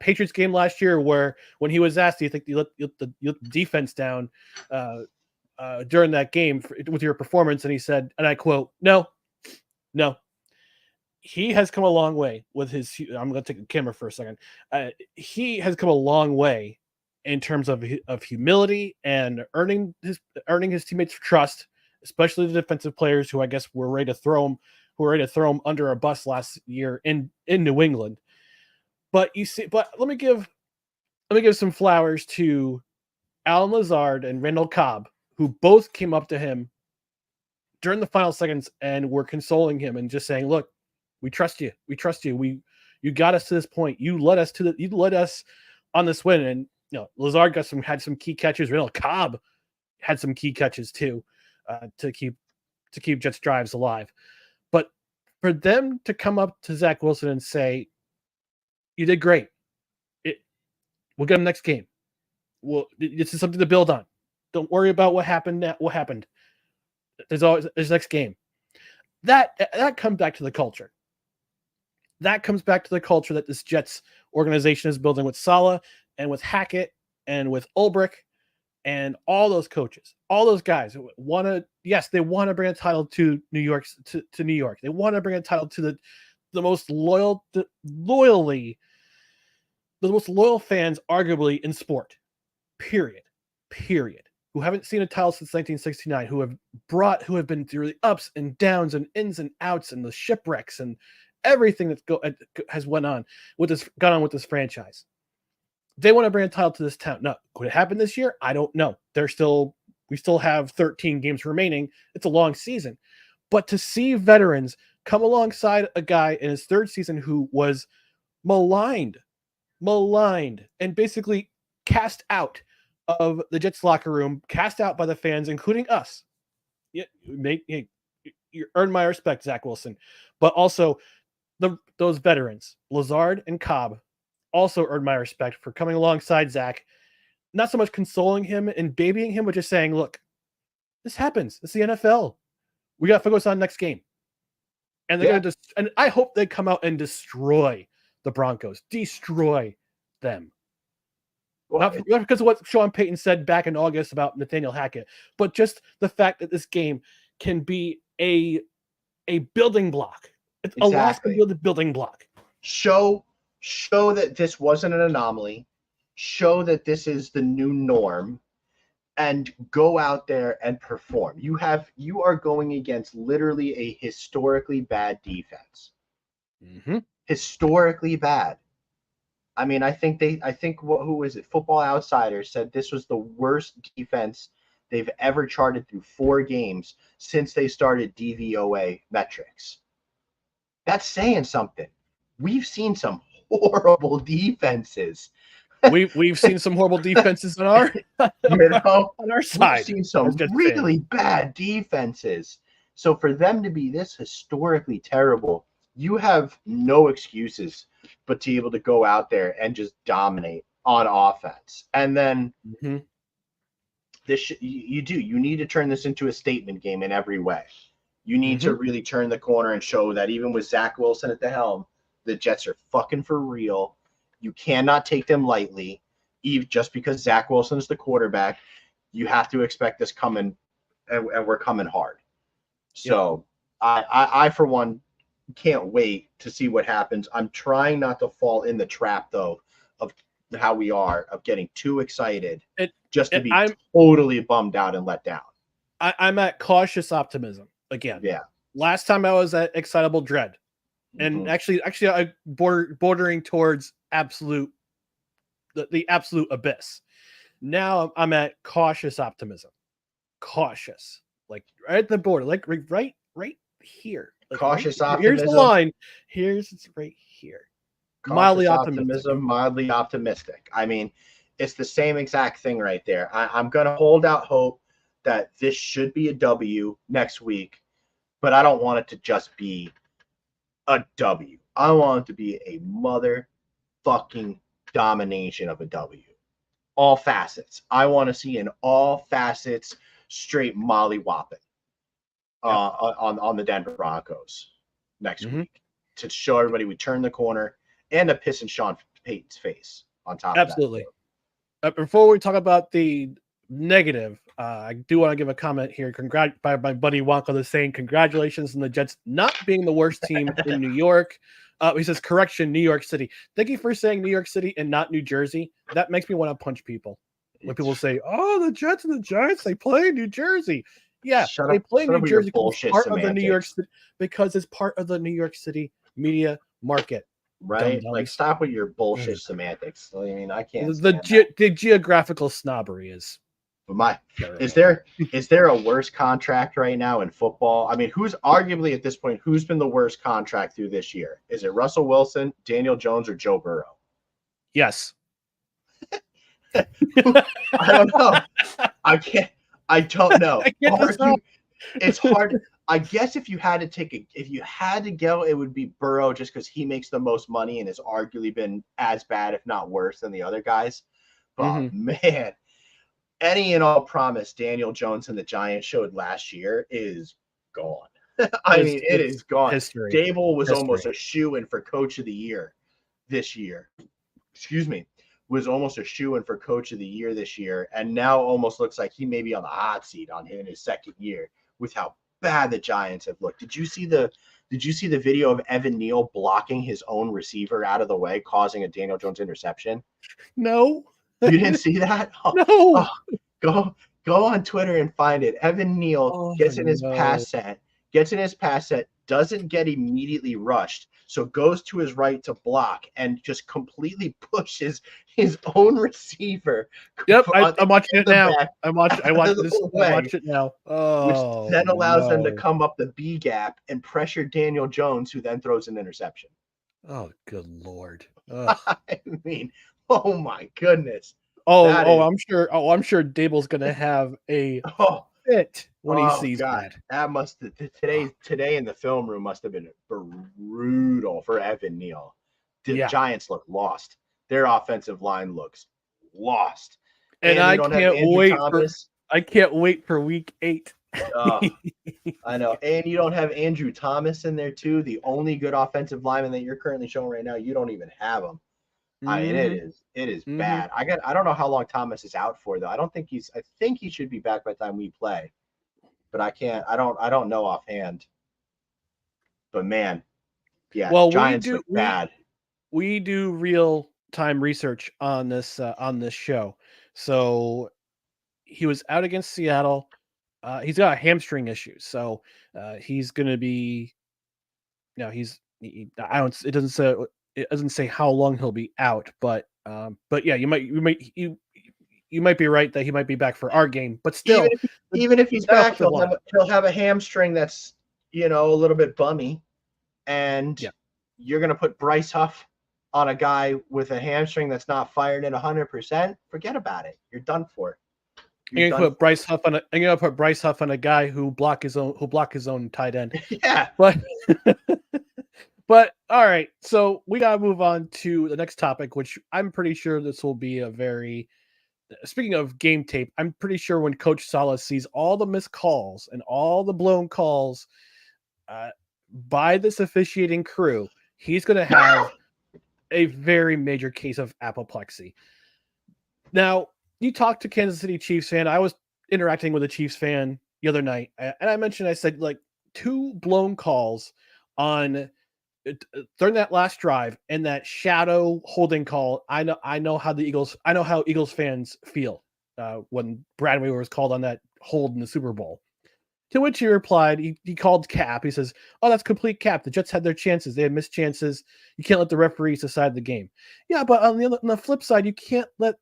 Patriots game last year, where when he was asked, "Do you think you let the defense down during that game with your performance?" and he said, and I quote, "No." He has come a long way with his. I'm going to take the camera for a second. He has come a long way in terms of humility and earning his teammates' trust, especially the defensive players who I guess were ready to throw him under a bus last year in New England. But let me give some flowers to Alan Lazard and Randall Cobb, who both came up to him during the final seconds and were consoling him and just saying, "Look, we trust you. We trust you. You got us to this point. You led us on this win." And Lazard had some key catches. Randall Cobb had some key catches too, to keep Jets drives alive. But for them to come up to Zach Wilson and say, "You did great. We'll get him next game. Well, this is something to build on. Don't worry about what happened. There's next game." That comes back to the culture. That comes back to the culture that this Jets organization is building with Saleh and with Hackett and with Ulbrich and all those coaches, all those guys who they want to bring a title to New York. To New York, they want to bring a title to the most loyal fans, arguably, in sport. Period. Who haven't seen a title since 1969, who have been through the ups and downs and ins and outs and the shipwrecks and everything that's gone on with this franchise. They want to bring a title to this town. Now, could it happen this year? I don't know. We still have 13 games remaining. It's a long season. But to see veterans come alongside a guy in his third season who was maligned, and basically cast out of the Jets locker room, cast out by the fans, including us. You earned my respect, Zach Wilson. But also those veterans, Lazard and Cobb, also earned my respect for coming alongside Zach, not so much consoling him and babying him, but just saying, "Look, this happens. It's the NFL. We got to focus on next game." And they're going to and I hope they come out and destroy the Broncos, destroy them. Not because of what Sean Payton said back in August about Nathaniel Hackett, but just the fact that this game can be a building block. It's a last building block. Show that this wasn't an anomaly. Show that this is the new norm, and go out there and perform. You are going against literally a historically bad defense. Mm-hmm. Historically bad. I mean, I think who was it? Football Outsiders said this was the worst defense they've ever charted through 4 games since they started DVOA metrics. That's saying something. We've seen some horrible defenses. We've seen some horrible defenses on our on our side. We've seen some really bad defenses. So for them to be this historically terrible, you have no excuses but to be able to go out there and just dominate on offense. And then you need to turn this into a statement game in every way. You need to really turn the corner and show that even with Zach Wilson at the helm, the Jets are fucking for real. You cannot take them lightly. Just because Zach Wilson is the quarterback, you have to expect this coming, and we're coming hard. So I for one, can't wait to see what happens. I'm trying not to fall in the trap, though, of how we are, of getting too excited to be totally bummed out and let down. I'm at cautious optimism again. Yeah. Last time I was at excitable dread, and actually, I bordering towards absolute, the absolute abyss. Now I'm at cautious optimism. Cautious, like right at the border, like right here. Like cautious right, optimism. Here's the line. It's right here. Cautious mildly optimism, mildly optimistic. I mean, it's the same exact thing right there. I'm going to hold out hope that this should be a W next week, but I don't want it to just be a W. I want it to be a motherfucking domination of a W. All facets. I want to see in all facets straight mollywhopping on the Denver Broncos next week to show everybody we turned the corner and to piss in Sean Payton's face on top of that. Absolutely. Before we talk about the negative, I do want to give a comment here. By my buddy Wonka that's saying congratulations on the Jets not being the worst team in New York. He says, correction, New York City. Thank you for saying New York City and not New Jersey. That makes me want to punch people. When people say, oh, the Jets and the Giants, they play in New Jersey. Yeah, they play in New Jersey because it's part of the New York City media market. Right? Like, stop with your bullshit semantics. I mean, I can't. The geographical snobbery is. But is there a worse contract right now in football? I mean, who's arguably at this point, who's been the worst contract through this year? Is it Russell Wilson, Daniel Jones, or Joe Burrow? Yes. I don't know. I don't know. It's hard. I guess if you had to go, it would be Burrow just because he makes the most money and has arguably been as bad, if not worse, than the other guys. But man, any and all promise Daniel Jones and the Giants showed last year is gone. It is gone. History. Dable was almost a shoo-in for Coach of the Year this year. Was almost a shoo-in for Coach of the Year this year, and now almost looks like he may be on the hot seat in his second year with how bad the Giants have looked. Did you see the video of Evan Neal blocking his own receiver out of the way, causing a Daniel Jones interception? No. You didn't see that? No. Go on Twitter and find it. Evan Neal gets in his pass set, doesn't get immediately rushed, so goes to his right to block and just completely pushes his own receiver. Yep, I'm watching it now. I watch it now. Oh, which then allows them to come up the B gap and pressure Daniel Jones, who then throws an interception. Oh, good Lord. I mean, oh my goodness. I'm sure Dable's gonna have a fit when he sees that. That must today in the film room must have been brutal for Evan Neal. The Giants look lost. Their offensive line looks lost. And I can't wait for week 8. I know. And you don't have Andrew Thomas in there too. The only good offensive lineman that you're currently showing right now, you don't even have him. I mean, it is bad. I don't know how long Thomas is out for though. I think he should be back by the time we play. But I don't know offhand. But man, yeah, well, Giants look bad. We do real time research on this show. So he was out against Seattle. He's got hamstring issues, so he's going to be. It doesn't say how long he'll be out, but yeah, you might be right that he might be back for our game, but still, even if he's back, he'll have a hamstring that's a little bit bummy, and you're going to put Bryce Huff on a guy with a hamstring that's not fired at 100%. Forget about it. You're done for. I'm gonna put Bryce Huff on a guy who block his own tight end. Yeah, but all right. So we gotta move on to the next topic, which I'm pretty sure this will be a very. Speaking of game tape, I'm pretty sure when Coach Salah sees all the missed calls and all the blown calls by this officiating crew, he's going to have a very major case of apoplexy. Now, you talked to Kansas City Chiefs fan. I was interacting with a Chiefs fan the other night, and I said, like, 2 blown calls on during that last drive and that shadow holding call. I know how Eagles fans feel when Brad Weaver was called on that hold in the Super Bowl. To which he replied, he called cap. He says, "Oh, that's complete cap. The Jets had their chances. They had missed chances. You can't let the referees decide the game." Yeah, but on the flip side, you can't let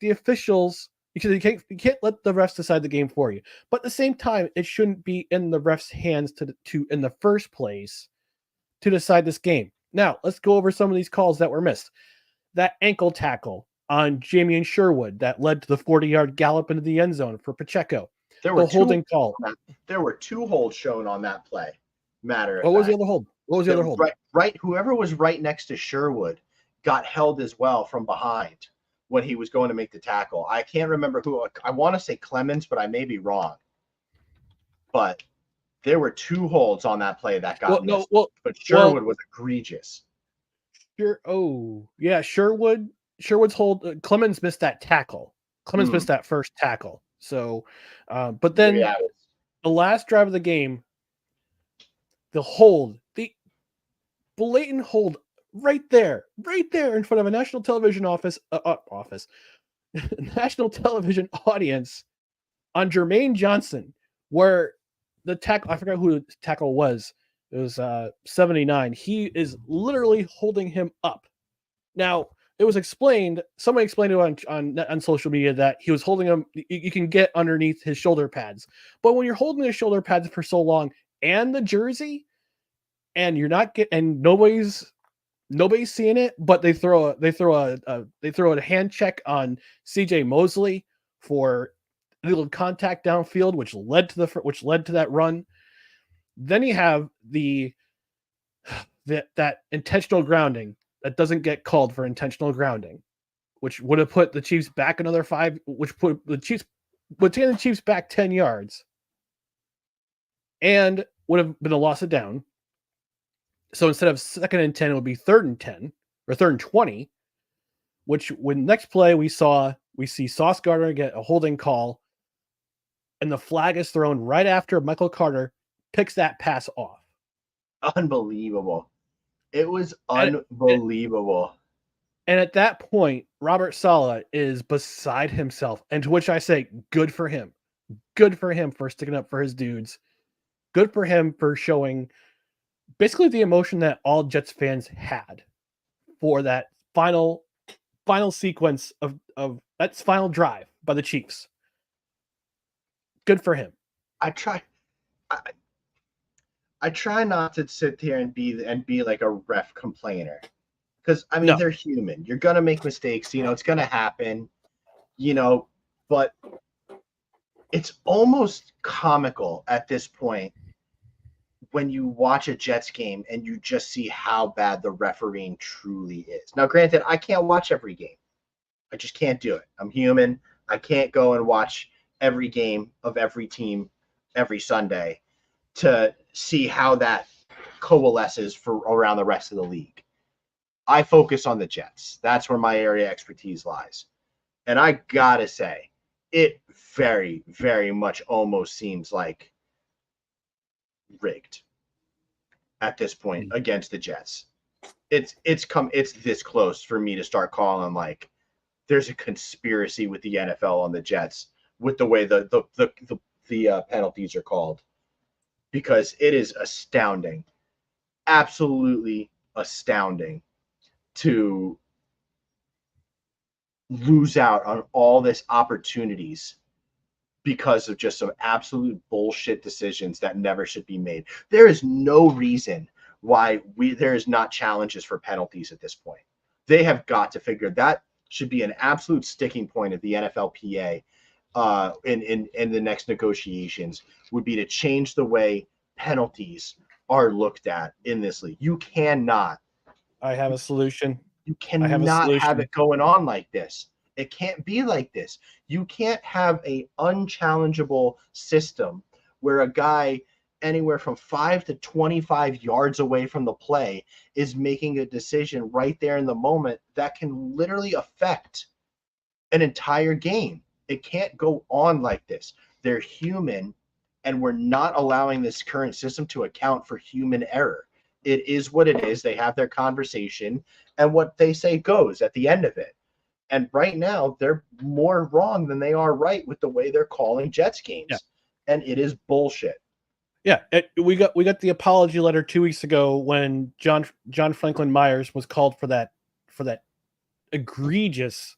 the officials, because you can't let the refs decide the game for you. But at the same time, it shouldn't be in the refs' hands to in the first place to decide this game. Now, let's go over some of these calls that were missed. That ankle tackle on Jamie Sherwood that led to the 40-yard gallop into the end zone for Pacheco. There were holding call. There were 2 holds shown on that play. What was the other hold? Right. Whoever was right next to Sherwood got held as well from behind when he was going to make the tackle. I can't remember who. I want to say Clemens, but I may be wrong. But there were 2 holds on that play that got missed. But Sherwood was egregious. Sherwood's hold. Clemens missed that tackle. Missed that first tackle. So, but then the last drive of the game, the blatant hold right there in front of a national television national television audience on Jermaine Johnson, where the tackle, I forgot who the tackle was. It was 79. He is literally holding him up. Now, it was explained, somebody explained it on social media that he was holding him, you can get underneath his shoulder pads. But when you're holding his shoulder pads for so long and the jersey, and you're not nobody's seeing it, but they throw a hand check on CJ Mosley for a little contact downfield, which led to that run. Then you have that intentional grounding that doesn't get called for intentional grounding, which would have put the Chiefs back another 5, which would take the Chiefs back 10 yards and would have been a loss of down. So instead of 2nd and 10, it would be 3rd and 10 or 3rd and 20, which when next play we see Sauce Gardner get a holding call and the flag is thrown right after Michael Carter picks that pass off. Unbelievable. It was unbelievable. And at that point, Robert Saleh is beside himself. And to which I say, good for him. Good for him for sticking up for his dudes. Good for him for showing basically the emotion that all Jets fans had for that final sequence of that final drive by the Chiefs. Good for him. I try not to sit here and be like a ref complainer, because I mean they're human. You're gonna make mistakes, it's gonna happen, but it's almost comical at this point when you watch a Jets game and you just see how bad the refereeing truly is. Now, granted, I can't watch every game. I just can't do it. I'm human. I can't go and watch every game of every team every Sunday to see how that coalesces for around the rest of the league. I focus on the Jets. That's where my area of expertise lies. And I gotta say, it very, very much almost seems like rigged at this point against the Jets. It's this close for me to start calling like there's a conspiracy with the NFL on the Jets with the way the penalties are called, because it is astounding, absolutely astounding to lose out on all this opportunities because of just some absolute bullshit decisions that never should be made. There is no reason why there is not challenges for penalties at this point. They have got to figure that should be an absolute sticking point of the NFLPA in the next negotiations, would be to change the way penalties are looked at in this league. You cannot. I have a solution. You cannot have it going on like this. It can't be like this. You can't have a unchallengeable system where a guy anywhere from 5 to 25 yards away from the play is making a decision right there in the moment that can literally affect an entire game. It can't go on like this. They're human, and we're not allowing this current system to account for human error. It is what it is. They have their conversation, and what they say goes at the end of it. And right now, they're more wrong than they are right with the way they're calling Jets games. Yeah. And it is bullshit. Yeah, we got the apology letter 2 weeks ago when John Franklin Myers was called for that egregious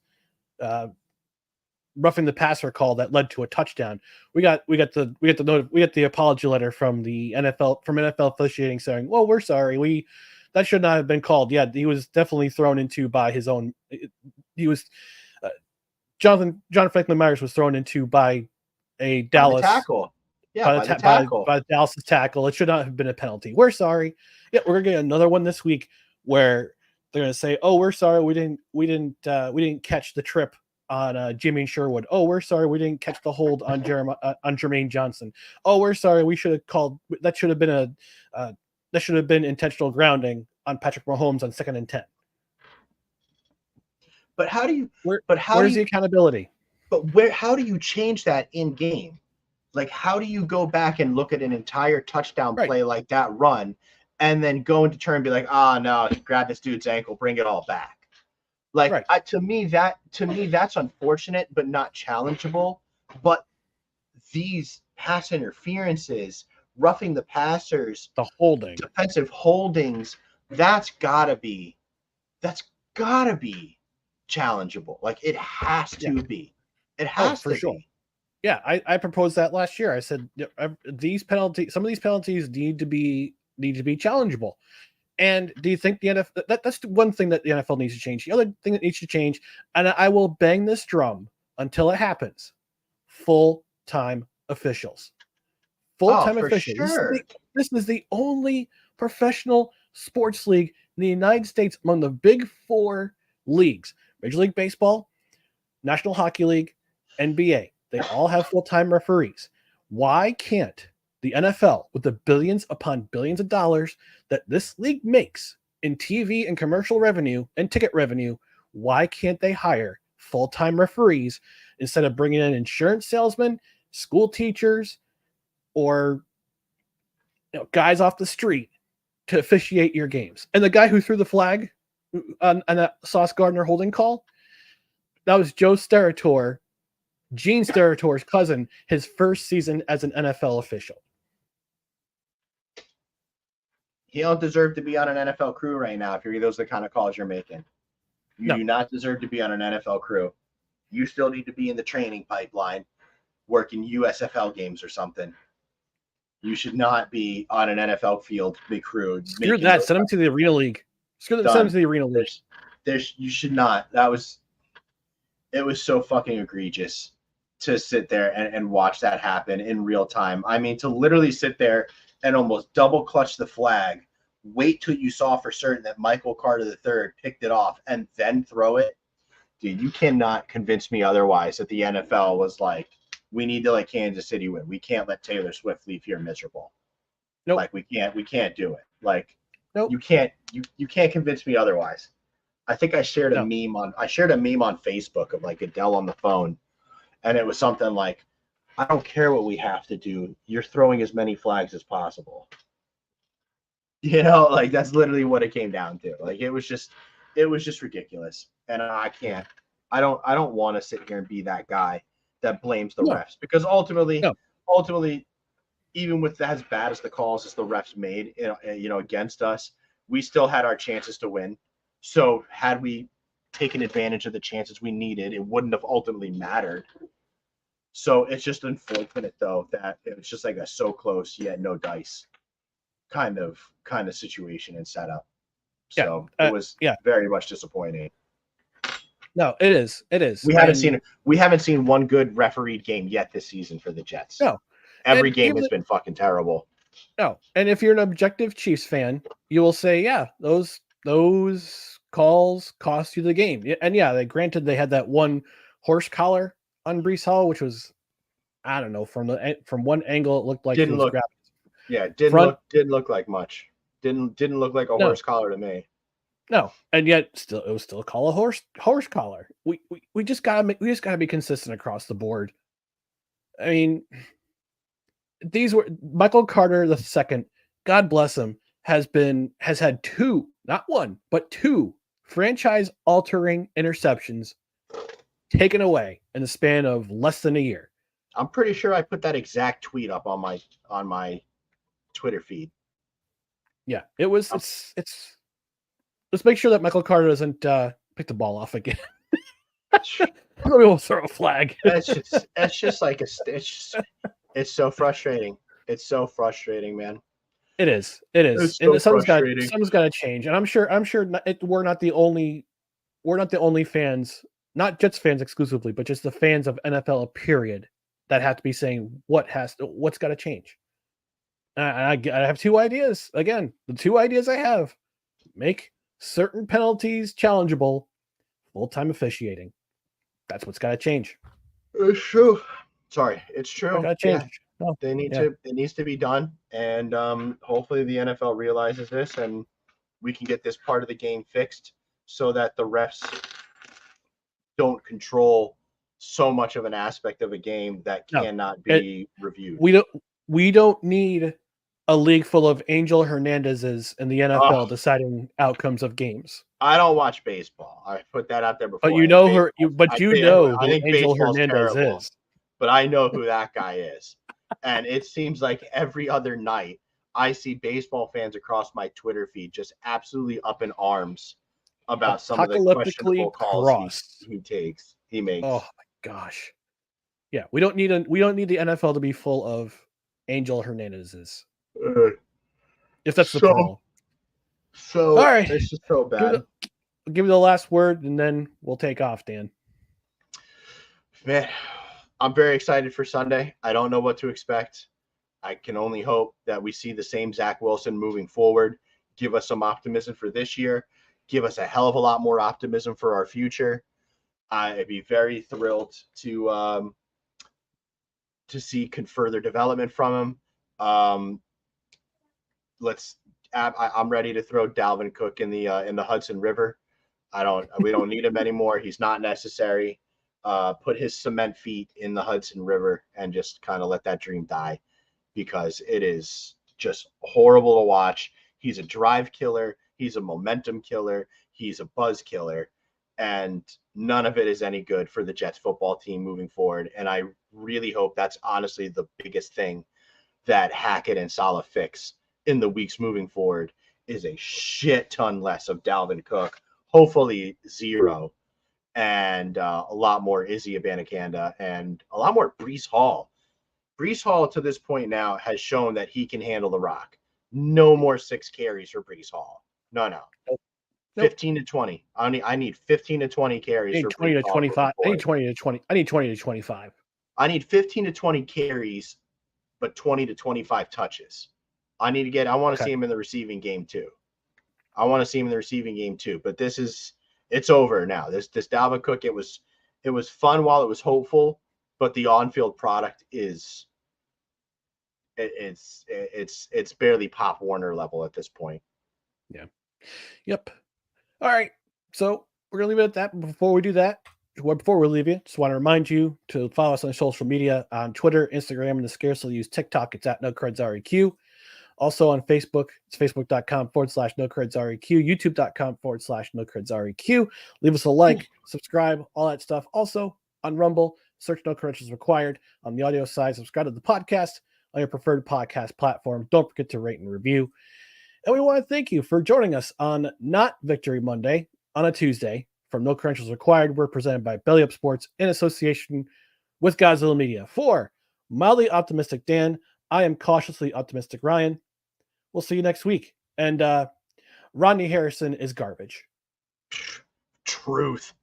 roughing the passer call that led to a touchdown. We got the apology letter from the NFL officiating saying, "Well, we're sorry. That should not have been called." Yeah, he was definitely thrown into by his own. He was John Franklin Myers was thrown into by a Dallas tackle. Yeah, by the tackle. By Dallas's tackle. It should not have been a penalty. We're sorry. Yeah, we're gonna get another one this week where they're gonna say, "Oh, we're sorry. We didn't catch the trip on Jimmy Sherwood. Oh, we're sorry. We didn't catch the hold on Jermaine Johnson. Oh, we're sorry. We should have called. That should have been intentional grounding on Patrick Mahomes on 2nd and 10." But how do you? Where's the accountability? But how do you change that in game? Like, how do you go back and look at an entire touchdown play like that run, and then go into turn and be like, no, grab this dude's ankle, bring it all back? Like, to me, that's unfortunate, but not challengeable. But these pass interferences, roughing the passers, the holding, defensive holdings, that's gotta be challengeable. Like, it has to be. It has to sure. be. Yeah, I proposed that last year. I said some of these penalties need to be challengeable. And do you think the NFL? That's the one thing that the NFL needs to change. The other thing that needs to change, and I will bang this drum until it happens: full-time officials. Full-time officials. Sure. This is the only professional sports league in the United States among the big 4 leagues: Major League Baseball, National Hockey League, NBA. They all have full-time referees. Why can't the NFL, with the billions upon billions of dollars that this league makes in TV and commercial revenue and ticket revenue, why can't they hire full-time referees instead of bringing in insurance salesmen, school teachers, or guys off the street to officiate your games? And the guy who threw the flag on that Sauce Gardner holding call, that was Joe Steratore, Gene Steratore's cousin, his first season as an NFL official. He don't deserve to be on an NFL crew right now if those are the kind of calls you're making. You do not deserve to be on an NFL crew. You still need to be in the training pipeline working USFL games or something. You should not be on an NFL field, big crew. Screw that. Send them to the Arena League. Send them to the Arena League. You should not. It was so fucking egregious to sit there and watch that happen in real time. I mean, to literally sit there and almost double clutch the flag, wait till you saw for certain that Michael Carter III picked it off, and then throw it. Dude, you cannot convince me otherwise that the NFL was like, we need to let Kansas City win. We can't let Taylor Swift leave here miserable. Nope. Like, we can't do it. Like, nope. You can't convince me otherwise. I think I shared a meme on Facebook of like Adele on the phone, and it was something like, I don't care what we have to do. You're throwing as many flags as possible. Like, that's literally what it came down to. Like, it was just ridiculous. And I don't want to sit here and be that guy that blames the refs, because ultimately, even with as bad as the calls as the refs made, against us, we still had our chances to win. So had we taken advantage of the chances we needed, it wouldn't have ultimately mattered. So it's just unfortunate, though, that it was just like a so close yet no dice kind of situation and setup. So it was very much disappointing. No, it is. It is. We haven't seen one good refereed game yet this season for the Jets. No, every game has been fucking terrible. No, and if you're an objective Chiefs fan, you will say, yeah, those calls cost you the game. And granted, they had that one horse collar on Breece Hall, which was, I don't know, from one angle it looked like Yeah, didn't look like much. Didn't look like a horse collar to me. No, and yet it was still called a horse collar. We just gotta be consistent across the board. I mean, these were Michael Carter II, God bless him, has had two, not one, but two franchise altering interceptions taken away in the span of less than a year. I'm pretty sure I put that exact tweet up on my Twitter feed. Yeah, it was. It's. Let's make sure that Michael Carter doesn't pick the ball off again. Maybe we'll throw a flag. It's just like it's so frustrating. It's so frustrating, man. It is. It's so and something's got to change. And I'm sure we're not the only fans, not Jets fans exclusively, but just the fans of NFL period that have to be saying what's got to change. I have two ideas. Again, the two ideas I have: make certain penalties challengeable, full-time officiating. That's what's got to change. It's true. Sorry, it's true. Got to change. Yeah. No, they need to. It needs to be done, and hopefully the NFL realizes this, and we can get this part of the game fixed so that the refs don't control so much of an aspect of a game that cannot be reviewed. We don't need a league full of Angel Hernandezes in the NFL deciding outcomes of games. I don't watch baseball. I put that out there before. But you know who Angel Hernandez is. But I know who that guy is. And it seems like every other night I see baseball fans across my Twitter feed just absolutely up in arms about some of the questionable calls he makes. Oh my gosh. Yeah, we don't need the NFL to be full of Angel Hernandezes. If that's the call. So all right, it's just so bad. Give me the last word and then we'll take off, Dan. Man, I'm very excited for Sunday. I don't know what to expect. I can only hope that we see the same Zach Wilson moving forward, give us some optimism for this year, give us a hell of a lot more optimism for our future. I'd be very thrilled to see further development from him. I'm ready to throw Dalvin Cook in the Hudson River. We don't need him anymore. He's not necessary. Put his cement feet in the Hudson River and just kind of let that dream die, because it is just horrible to watch. He's a drive killer. He's a momentum killer. He's a buzz killer. And none of it is any good for the Jets football team moving forward. And I really hope that's honestly the biggest thing that Hackett and Saleh fix in the weeks moving forward is a shit ton less of Dalvin Cook, hopefully zero, and a lot more Izzy Abanikanda and a lot more Breece Hall. Breece Hall to this point now has shown that he can handle the rock. No more 6 carries for Breece Hall. No. Nope. 15 to 20. I need 15 to 20 carries. I need 20 to 25. I need 20 to 20. I need 20 to 25. I need 15 to 20 carries, but 20 to 25 touches. I want to see him in the receiving game too. But it's over now. This Dalvin Cook, it was fun while it was hopeful, but the on-field product is it's barely Pop Warner level at this point. Yeah. Yep. All right. So we're gonna leave it at that. Before we leave you, just want to remind you to follow us on social media on Twitter, Instagram, and the scarcely used TikTok. It's at NoCredsREQ. Also on Facebook, it's facebook.com/NoCredsREQ, youtube.com/NoCredsREQ. Leave us a like, subscribe, all that stuff. Also on Rumble, search No Credentials Required. On the audio side, subscribe to the podcast on your preferred podcast platform. Don't forget to rate and review. And we want to thank you for joining us on Not Victory Monday on a Tuesday. From No Credentials Required, we're presented by Belly Up Sports in association with Gozilla Media. For Mildly Optimistic Dan, I am Cautiously Optimistic Ryan. We'll see you next week. And Rodney Harrison is garbage. Truth.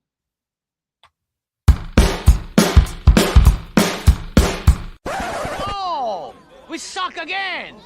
Oh, we suck again.